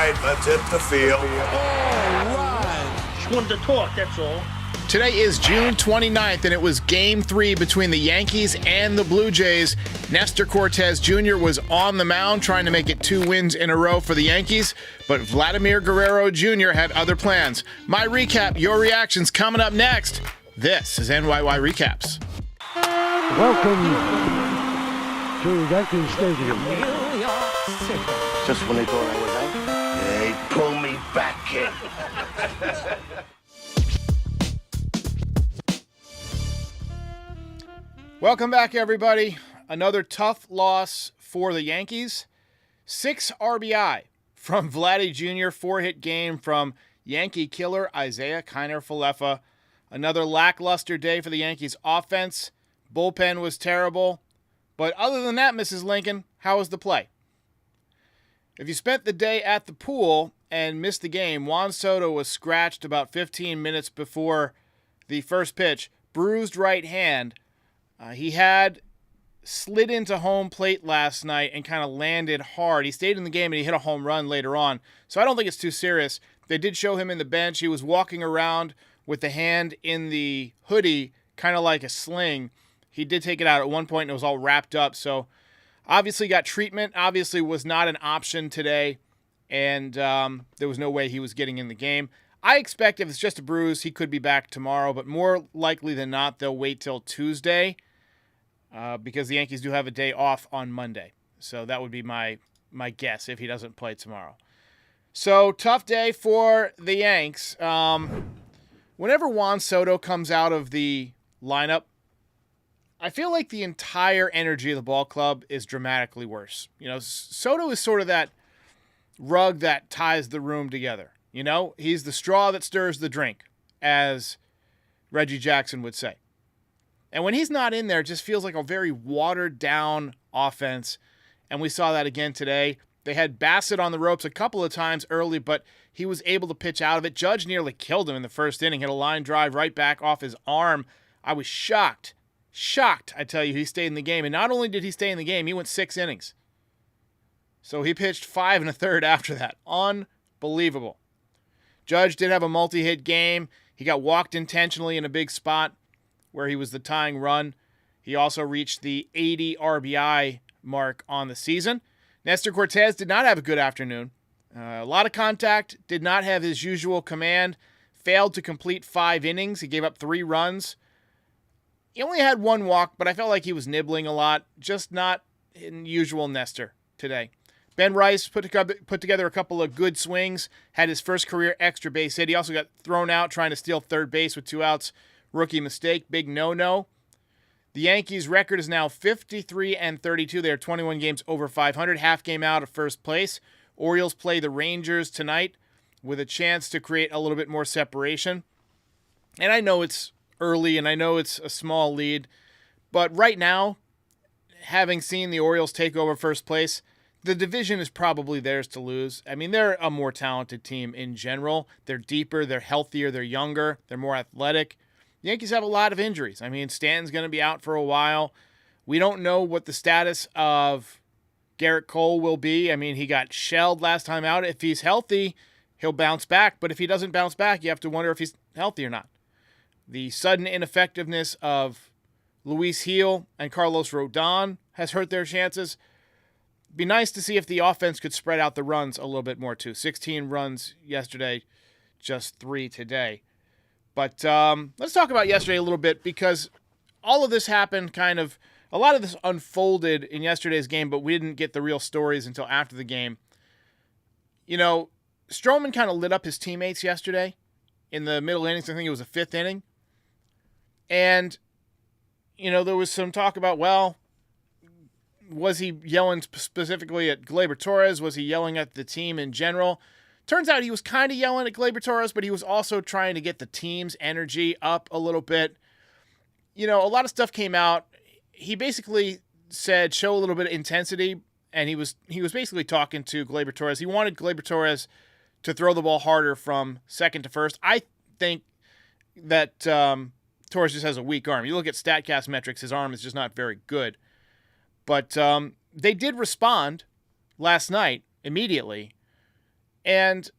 right, let's hit the field. All right. Just wanted to talk, that's all. Today is June 29th, and it was Game 3 between the Yankees and the Blue Jays. Nestor Cortes Jr. was on the mound trying to make it 2 wins in a row for the Yankees, but Vladimir Guerrero Jr. had other plans. My recap, your reactions coming up next. This is NYY Recaps. Welcome to Yankee Stadium. Just when they thought I was out, they pull me back in. Welcome back, everybody. Another tough loss for the Yankees. 6 RBI from Vladdy Jr., 4-hit game from Yankee killer Isaiah Kiner-Falefa. Another lackluster day for the Yankees offense. Bullpen was terrible. But other than that, Mrs. Lincoln, how was the play? If you spent the day at the pool and missed the game, Juan Soto was scratched about 15 minutes before the first pitch. Bruised right hand. He had slid into home plate last night and kind of landed hard. He stayed in the game and he hit a home run later on. So I don't think it's too serious. They did show him in the bench. He was walking around with the hand in the hoodie, kind of like a sling. He did take it out at one point and it was all wrapped up. So obviously got treatment. Obviously was not an option today. And there was no way he was getting in the game. I expect if it's just a bruise, he could be back tomorrow. But more likely than not, they'll wait till Tuesday because the Yankees do have a day off on Monday. So that would be my guess if he doesn't play tomorrow. So tough day for the Yanks. Whenever Juan Soto comes out of the lineup, I feel like the entire energy of the ball club is dramatically worse. You know, Soto is sort of that rug that ties the room together. You know, he's the straw that stirs the drink, as Reggie Jackson would say. And when he's not in there, it just feels like a very watered-down offense. And we saw that again today. They had Bassett on the ropes a couple of times early, but he was able to pitch out of it. Judge nearly killed him in the first inning, hit a line drive right back off his arm. I was shocked. Shocked, I tell you, he stayed in the game. And not only did he stay in the game, he went 6 innings. So he pitched 5 1/3 after that. Unbelievable. Judge did have a multi-hit game. He got walked intentionally in a big spot where he was the tying run. He also reached the 80 RBI mark on the season. Nestor Cortes did not have a good afternoon. A lot of contact, did not have his usual command, failed to complete 5 innings. He gave up 3 runs. He only had 1 walk, but I felt like he was nibbling a lot, just not in usual Nestor today. Ben Rice put together a couple of good swings, had his first career extra base hit. He also got thrown out trying to steal third base with 2 outs. Rookie mistake, big no-no. The Yankees' record is now 53-32. They are 21 games over 500, half game out of first place. Orioles play the Rangers tonight with a chance to create a little bit more separation. And I know it's early and I know it's a small lead, but right now, having seen the Orioles take over first place, the division is probably theirs to lose. I mean, they're a more talented team in general. They're deeper, they're healthier, they're younger, they're more athletic. The Yankees have a lot of injuries. I mean, Stanton's going to be out for a while. We don't know what the status of Garrett Cole will be. I mean, he got shelled last time out. If he's healthy, he'll bounce back. But if he doesn't bounce back, you have to wonder if he's healthy or not. The sudden ineffectiveness of Luis Gil and Carlos Rodon has hurt their chances. Be nice to see if the offense could spread out the runs a little bit more too. 16 runs yesterday, just 3 today. But let's talk about yesterday a little bit because all of this happened a lot of this unfolded in yesterday's game, but we didn't get the real stories until after the game. You know, Stroman kind of lit up his teammates yesterday in the middle innings. I think it was the 5th inning. And, you know, there was some talk about, well, was he yelling specifically at Gleyber Torres? Was he yelling at the team in general? Turns out he was kind of yelling at Gleyber Torres, but he was also trying to get the team's energy up a little bit. You know, a lot of stuff came out. He basically said, show a little bit of intensity, and he was basically talking to Gleyber Torres. He wanted Gleyber Torres to throw the ball harder from second to first. I think that Torres just has a weak arm. You look at StatCast metrics, his arm is just not very good. But they did respond last night immediately And,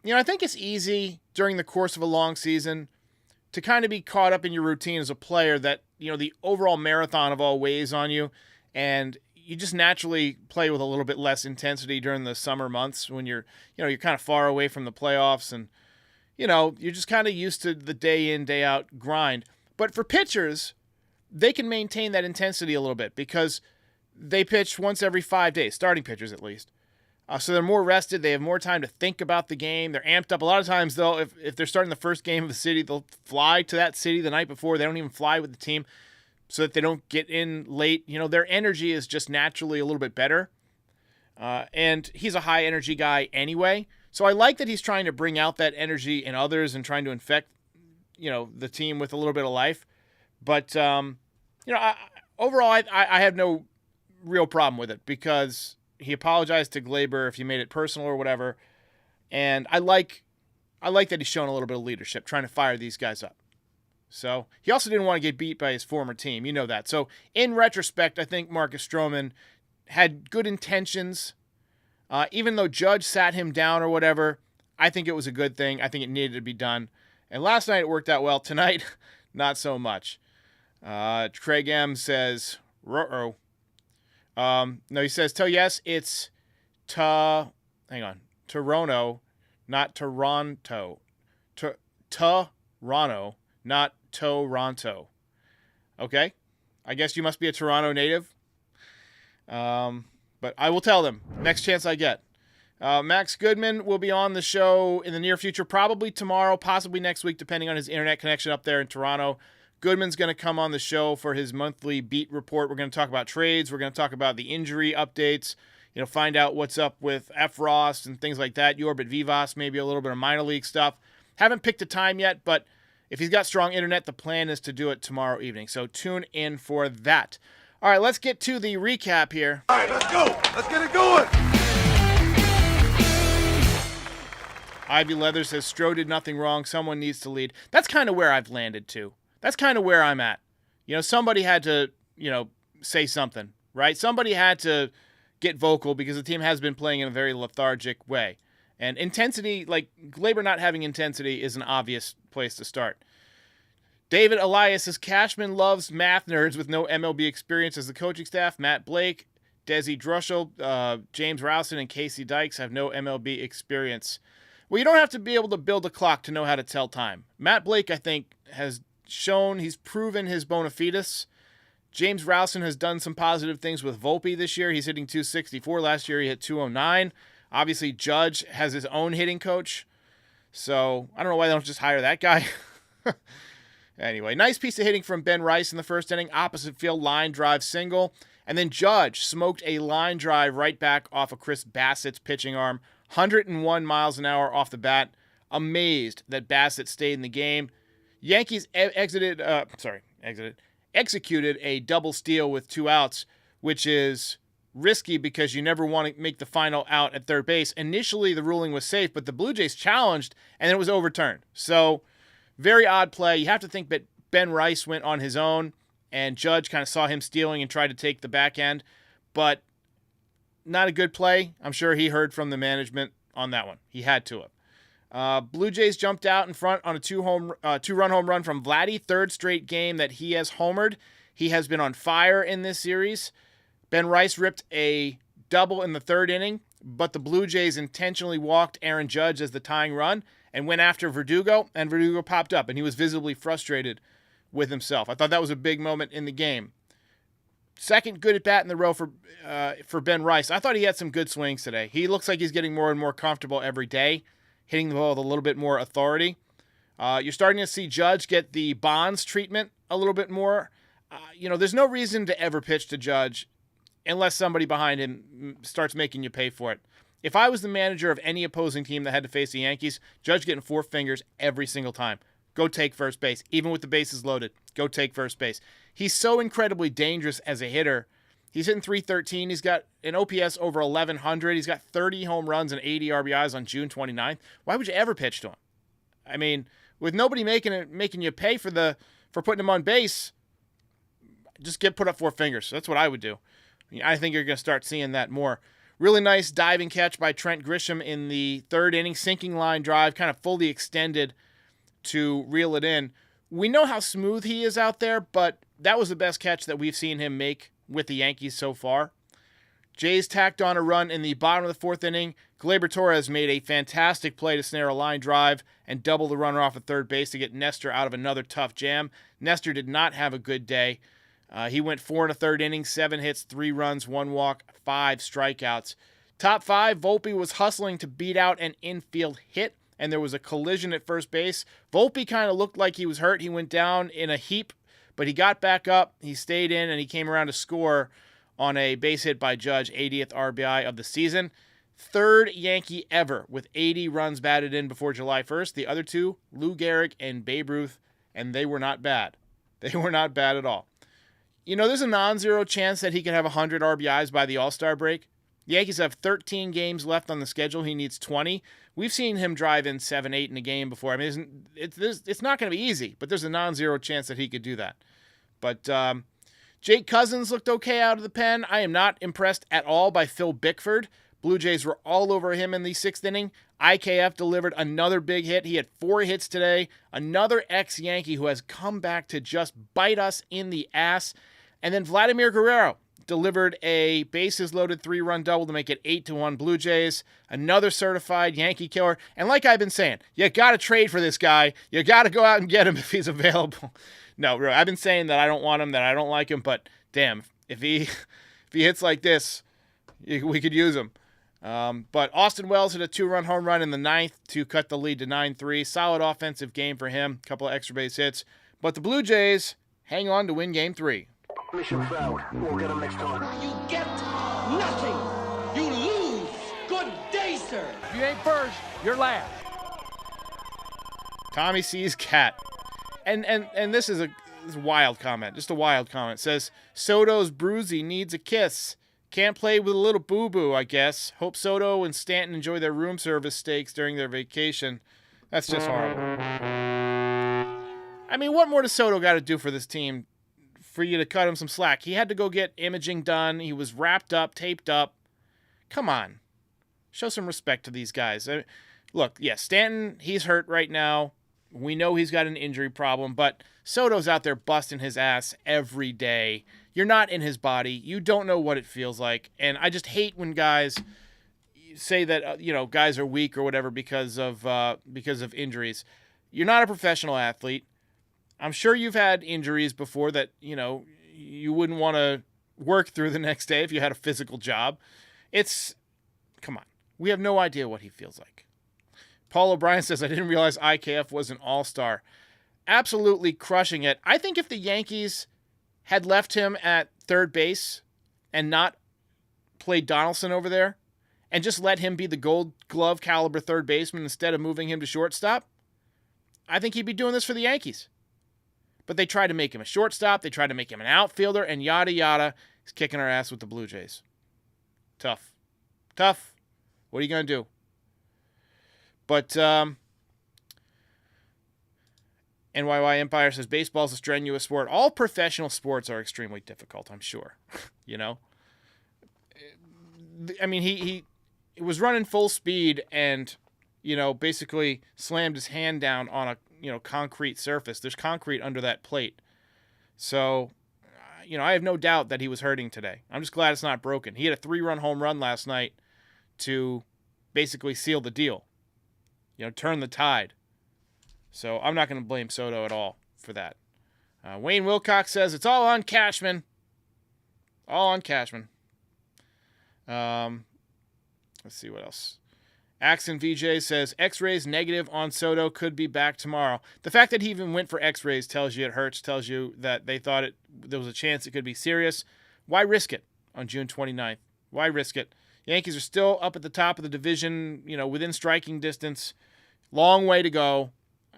I think it's easy during the course of a long season to kind of be caught up in your routine as a player that, the overall marathon of all weighs on you. And you just naturally play with a little bit less intensity during the summer months when you're kind of far away from the playoffs and, you're just kind of used to the day in, day out grind. But for pitchers, they can maintain that intensity a little bit because they pitch once every 5 days, starting pitchers at least. So they're more rested. They have more time to think about the game. They're amped up. A lot of times, though, if they're starting the first game of the city, they'll fly to that city the night before. They don't even fly with the team so that they don't get in late. Their energy is just naturally a little bit better. And he's a high-energy guy anyway. So I like that he's trying to bring out that energy in others and trying to infect, the team with a little bit of life. But, overall, I have no real problem with it because he apologized to Glaber if he made it personal or whatever. And I like that he's shown a little bit of leadership, trying to fire these guys up. So he also didn't want to get beat by his former team. You know that. So in retrospect, I think Marcus Stroman had good intentions. Even though Judge sat him down or whatever, I think it was a good thing. I think it needed to be done. And last night it worked out well. Tonight, not so much. Craig M says, ruh-oh. No, he says, yes, it's Toronto, not Toronto. Toronto, not Toronto. Okay? I guess you must be a Toronto native. But I will tell them next chance I get. Max Goodman will be on the show in the near future, probably tomorrow, possibly next week, depending on his internet connection up there in Toronto. Goodman's going to come on the show for his monthly beat report. We're going to talk about trades. We're going to talk about the injury updates, find out what's up with Efros and things like that. Yorbit Vivas, maybe a little bit of minor league stuff. Haven't picked a time yet, but if he's got strong internet, the plan is to do it tomorrow evening. So tune in for that. All right, let's get to the recap here. All right, let's go. Let's get it going. Ivy Leather says, Stroh did nothing wrong. Someone needs to lead. That's kind of where I've landed, too. That's kind of where I'm at. Somebody had to, say something, right? Somebody had to get vocal because the team has been playing in a very lethargic way. And intensity, like Glaber not having intensity is an obvious place to start. David Elias says, Cashman loves math nerds with no MLB experience as the coaching staff. Matt Blake, Desi Druschel, James Rowson, and Casey Dykes have no MLB experience. Well, you don't have to be able to build a clock to know how to tell time. Matt Blake, I think, has shown, he's proven his bona fides. James Rowson has done some positive things with Volpe this year. He's hitting 264. Last year he hit 209. Obviously, Judge has his own hitting coach. So I don't know why they don't just hire that guy. Anyway, nice piece of hitting from Ben Rice in the first inning. Opposite field line drive single. And then Judge smoked a line drive right back off of Chris Bassett's pitching arm. 101 miles an hour off the bat. Amazed that Bassett stayed in the game. Yankees executed a double steal with 2 outs, which is risky because you never want to make the final out at third base. Initially, the ruling was safe, but the Blue Jays challenged, and it was overturned. So, very odd play. You have to think that Ben Rice went on his own, and Judge kind of saw him stealing and tried to take the back end. But not a good play. I'm sure he heard from the management on that one. He had to have. Blue Jays jumped out in front on a two-run home run from Vladdy. Third straight game that he has homered. He has been on fire in this series. Ben Rice ripped a double in the third inning, but the Blue Jays intentionally walked Aaron Judge as the tying run and went after Verdugo, and Verdugo popped up, and he was visibly frustrated with himself. I thought that was a big moment in the game. Second good at bat in the row for Ben Rice. I thought he had some good swings today. He looks like he's getting more and more comfortable every day, hitting the ball with a little bit more authority. You're starting to see Judge get the Bonds treatment a little bit more. There's no reason to ever pitch to Judge unless somebody behind him starts making you pay for it. If I was the manager of any opposing team that had to face the Yankees, Judge getting 4 fingers every single time. Go take first base. Even with the bases loaded, go take first base. He's so incredibly dangerous as a hitter. He's hitting .313. He's got an OPS over 1,100. He's got 30 home runs and 80 RBIs on June 29th. Why would you ever pitch to him? I mean, with nobody making you pay for putting him on base, just put up 4 fingers. That's what I would do. I think you're going to start seeing that more. Really nice diving catch by Trent Grisham in the third inning, sinking line drive, kind of fully extended to reel it in. We know how smooth he is out there, but that was the best catch that we've seen him make with the Yankees so far. Jays tacked on a run in the bottom of the fourth inning. Gleyber Torres made a fantastic play to snare a line drive and double the runner off at third base to get Nestor out of another tough jam. Nestor did not have a good day. He went 4 1/3 innings, 7 hits, 3 runs, 1 walk, 5 strikeouts. Top 5, Volpe was hustling to beat out an infield hit, and there was a collision at first base. Volpe kind of looked like he was hurt. He went down in a heap, but he got back up. He stayed in, and he came around to score on a base hit by Judge, 80th RBI of the season. Third Yankee ever with 80 runs batted in before July 1st. The other two, Lou Gehrig and Babe Ruth, and they were not bad. They were not bad at all. You know, there's a non-zero chance that he could have 100 RBIs by the All-Star break. The Yankees have 13 games left on the schedule. He needs 20. We've seen him drive in 7, 8 in a game before. I mean, it's not going to be easy, but there's a non-zero chance that he could do that. But Jake Cousins looked okay out of the pen. I am not impressed at all by Phil Bickford. Blue Jays were all over him in the 6th inning. IKF delivered another big hit. He had 4 hits today. Another ex-Yankee who has come back to just bite us in the ass. And then Vladimir Guerrero delivered a bases-loaded 3-run double to make it 8-1 Blue Jays. Another certified Yankee killer. And like I've been saying, you got to trade for this guy. You got to go out and get him if he's available. No, really, I've been saying that I don't want him, that I don't like him, but damn, if he hits like this, we could use him. But Austin Wells hit a 2-run home run in the 9th to cut the lead to 9-3. Solid offensive game for him. A couple of extra base hits. But the Blue Jays hang on to win Game 3. Mission failed. We'll get him next time. You get nothing. You lose. Good day, sir. If you ain't first, you're last. Tommy sees cat. And this is a wild comment. Just a wild comment. It says, Soto's bruisey needs a kiss. Can't play with a little boo-boo, I guess. Hope Soto and Stanton enjoy their room service steaks during their vacation. That's just horrible. I mean, what more does Soto got to do for this team for you to cut him some slack? He had to go get imaging done. He was wrapped up, taped up. Come on. Show some respect to these guys. Look, yeah, Stanton, he's hurt right now. We know he's got an injury problem, but Soto's out there busting his ass every day. You're not in his body. You don't know what it feels like. And I just hate when guys say that, guys are weak or whatever because of injuries. You're not a professional athlete. I'm sure you've had injuries before that, you wouldn't want to work through the next day if you had a physical job. Come on. We have no idea what he feels like. Paul O'Brien says, I didn't realize IKF was an all-star. Absolutely crushing it. I think if the Yankees had left him at third base and not played Donaldson over there and just let him be the Gold Glove caliber third baseman instead of moving him to shortstop, I think he'd be doing this for the Yankees. But they tried to make him a shortstop. They tried to make him an outfielder and yada, yada. He's kicking our ass with the Blue Jays. Tough. What are you going to do? But NYY Empire says baseball's a strenuous sport. All professional sports are extremely difficult, I'm sure. I mean, he was running full speed and, basically slammed his hand down on a, concrete surface. There's concrete under that plate. So, I have no doubt that he was hurting today. I'm just glad it's not broken. He had a 3-run home run last night to basically seal the deal. Turn the tide. So I'm not going to blame Soto at all for that. Wayne Wilcox says, it's all on Cashman. All on Cashman. Let's see what else. Axon VJ says, X-rays negative on Soto, could be back tomorrow. The fact that he even went for X-rays tells you it hurts, tells you that they thought there was a chance it could be serious. Why risk it on June 29th? Why risk it? Yankees are still up at the top of the division, within striking distance. Long way to go.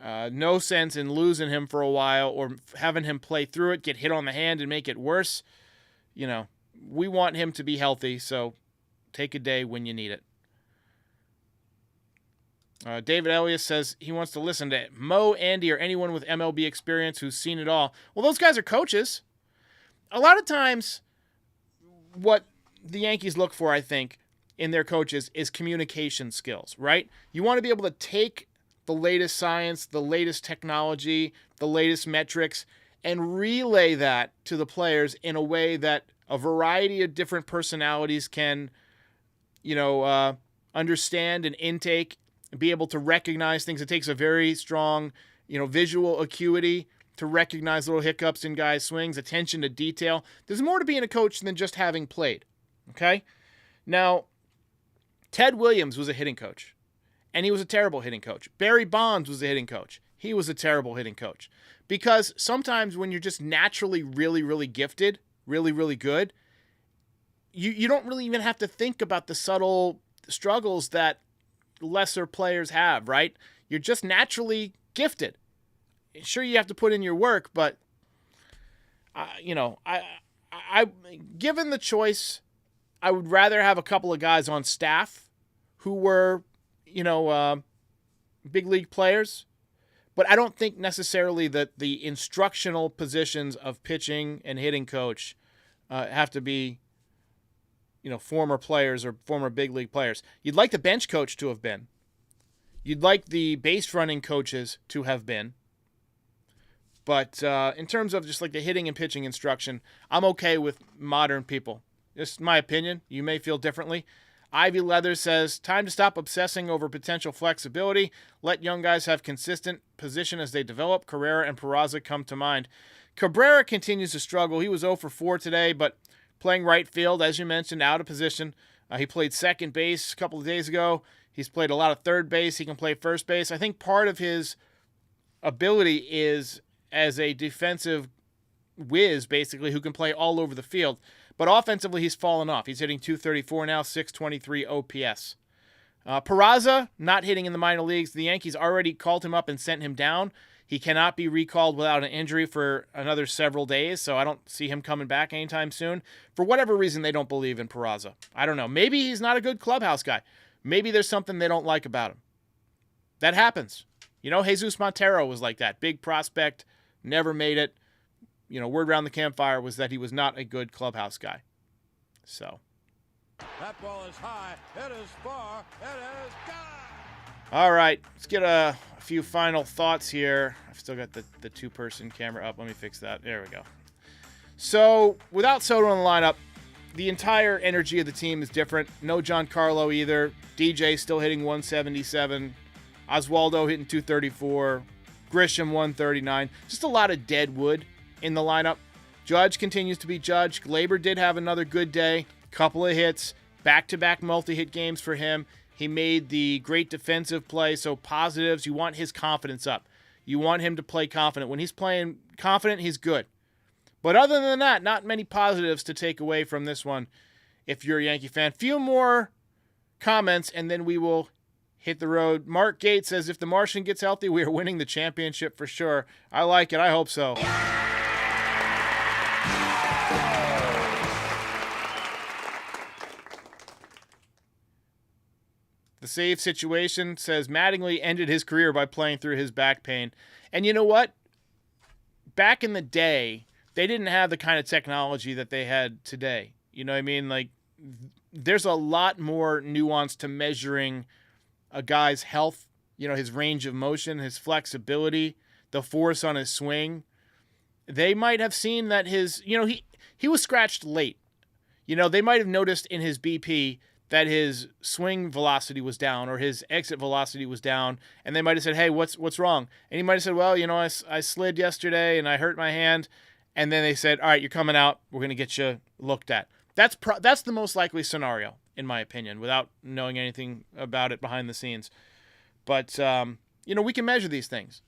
No sense in losing him for a while or having him play through it, get hit on the hand and make it worse. We want him to be healthy, so take a day when you need it. David Elias says he wants to listen to Mo, Andy, or anyone with MLB experience who's seen it all. Well, those guys are coaches. A lot of times what the Yankees look for, I think, in their coaches is communication skills, right? You want to be able to take the latest science, the latest technology, the latest metrics, and relay that to the players in a way that a variety of different personalities can, understand and intake, and be able to recognize things. It takes a very strong, visual acuity to recognize little hiccups in guys' swings, attention to detail. There's more to being a coach than just having played, okay? Now, Ted Williams was a hitting coach, and he was a terrible hitting coach. Barry Bonds was a hitting coach. He was a terrible hitting coach. Because sometimes when you're just naturally really, really gifted, really, really good, you don't really even have to think about the subtle struggles that lesser players have, right? You're just naturally gifted. Sure, you have to put in your work, but, I given the choice, I would rather have a couple of guys on staff who were, big league players. But I don't think necessarily that the instructional positions of pitching and hitting coach have to be, former players or former big league players. You'd like the bench coach to have been. You'd like the base running coaches to have been. But in terms of just like the hitting and pitching instruction, I'm okay with modern people. Just my opinion. You may feel differently. Ivy Leather says, time to stop obsessing over potential flexibility. Let young guys have consistent position as they develop. Carrera and Peraza come to mind. Cabrera continues to struggle. He was 0 for 4 today, but playing right field, as you mentioned, out of position. He played second base a couple of days ago. He's played a lot of third base. He can play first base. I think part of his ability is as a defensive whiz, basically, who can play all over the field. But offensively, he's fallen off. He's hitting .234 now, .623 OPS. Peraza, not hitting in the minor leagues. The Yankees already called him up and sent him down. He cannot be recalled without an injury for another several days, so I don't see him coming back anytime soon. For whatever reason, they don't believe in Peraza. I don't know. Maybe he's not a good clubhouse guy. Maybe there's something they don't like about him. That happens. Jesus Montero was like that. Big prospect, never made it. Word around the campfire was that he was not a good clubhouse guy. So. That ball is high. It is far. It is gone. All right. Let's get a few final thoughts here. I've still got the two-person camera up. Let me fix that. There we go. So, without Soto in the lineup, the entire energy of the team is different. No Giancarlo either. DJ still hitting 177. Oswaldo hitting 234. Grisham 139. Just a lot of dead wood in the lineup. Judge continues to be Judge. Glaber did have another good day. Couple of hits. Back-to-back multi-hit games for him. He made the great defensive play. So positives, you want his confidence up. You want him to play confident. When he's playing confident, he's good. But other than that, not many positives to take away from this one if you're a Yankee fan. Few more comments, and then we will hit the road. Mark Gates says, if the Martian gets healthy, we are winning the championship for sure. I like it. I hope so. The save situation says Mattingly ended his career by playing through his back pain. And you know what? Back in the day, they didn't have the kind of technology that they had today. You know what I mean? Like, there's a lot more nuance to measuring a guy's health, his range of motion, his flexibility, the force on his swing. They might have seen that he was scratched late. They might have noticed in his BP that his swing velocity was down or his exit velocity was down, and they might have said, hey, what's wrong? And he might have said, well, I slid yesterday and I hurt my hand. And then they said, all right, you're coming out. We're going to get you looked at. That's the most likely scenario, in my opinion, without knowing anything about it behind the scenes. But, we can measure these things.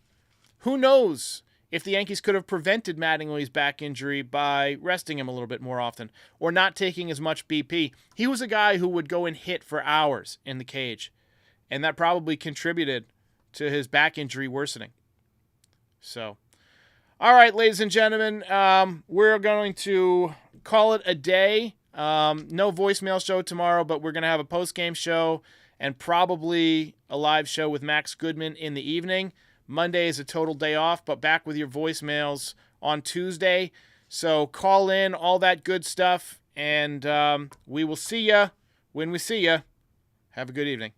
Who knows if the Yankees could have prevented Mattingly's back injury by resting him a little bit more often or not taking as much BP. He was a guy who would go and hit for hours in the cage, and that probably contributed to his back injury worsening. So, all right, ladies and gentlemen, we're going to call it a day. No voicemail show tomorrow, but we're going to have a post-game show and probably a live show with Max Goodman in the evening. Monday is a total day off, but back with your voicemails on Tuesday. So call in, all that good stuff, and we will see ya when we see you, have a good evening.